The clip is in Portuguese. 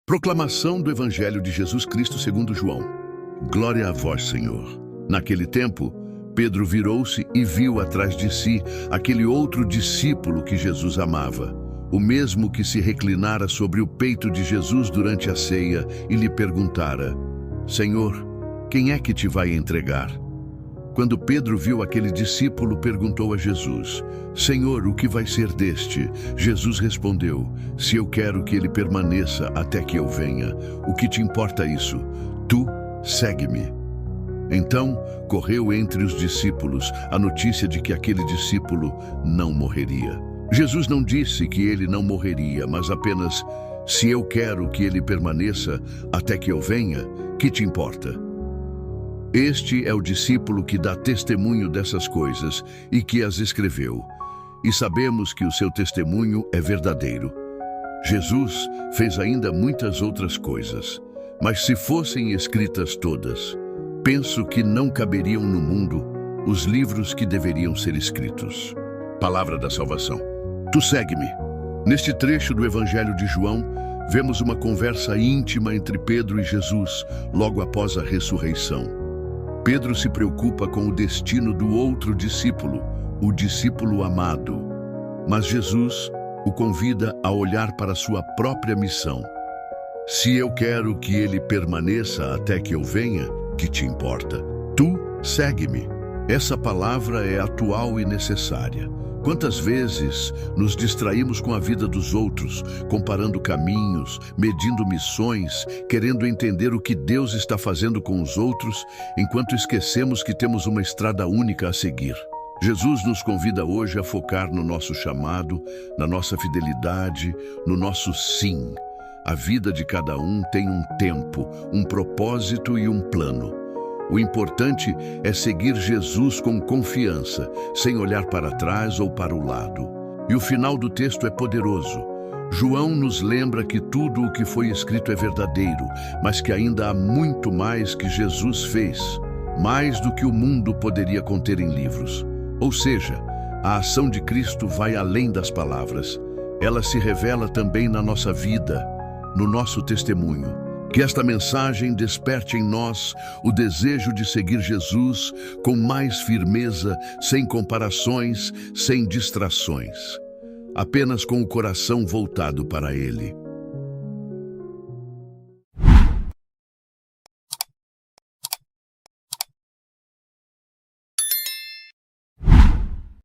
Proclamação do Evangelho de Jesus Cristo segundo João. Glória a vós, Senhor. Naquele tempo, Pedro virou-se e viu atrás de si aquele outro discípulo que Jesus amava, o mesmo que se reclinara sobre o peito de Jesus durante a ceia e lhe perguntara: Senhor, quem é que te vai entregar? Quando Pedro viu aquele discípulo, perguntou a Jesus: Senhor, o que vai ser deste? Jesus respondeu: Se eu quero que ele permaneça até que eu venha, o que te importa isso? Tu, segue-me. Então, correu entre os discípulos a notícia de que aquele discípulo não morreria. Jesus não disse que ele não morreria, mas apenas: se eu quero que ele permaneça até que eu venha, que te importa? Este é o discípulo que dá testemunho dessas coisas e que as escreveu. E sabemos que o seu testemunho é verdadeiro. Jesus fez ainda muitas outras coisas, mas se fossem escritas todas, penso que não caberiam no mundo os livros que deveriam ser escritos. Palavra da salvação. Tu segue-me. Neste trecho do Evangelho de João, vemos uma conversa íntima entre Pedro e Jesus logo após a ressurreição. Pedro se preocupa com o destino do outro discípulo, o discípulo amado. Mas Jesus o convida a olhar para sua própria missão. Se eu quero que ele permaneça até que eu venha, que te importa? Tu, segue-me. Essa palavra é atual e necessária. Quantas vezes nos distraímos com a vida dos outros, comparando caminhos, medindo missões, querendo entender o que Deus está fazendo com os outros, enquanto esquecemos que temos uma estrada única a seguir. Jesus nos convida hoje a focar no nosso chamado, na nossa fidelidade, no nosso sim. A vida de cada um tem um tempo, um propósito e um plano. O importante é seguir Jesus com confiança, sem olhar para trás ou para o lado. E o final do texto é poderoso. João nos lembra que tudo o que foi escrito é verdadeiro, mas que ainda há muito mais que Jesus fez, mais do que o mundo poderia conter em livros. Ou seja, a ação de Cristo vai além das palavras. Ela se revela também na nossa vida, no nosso testemunho. Que esta mensagem desperte em nós o desejo de seguir Jesus com mais firmeza, sem comparações, sem distrações, apenas com o coração voltado para Ele.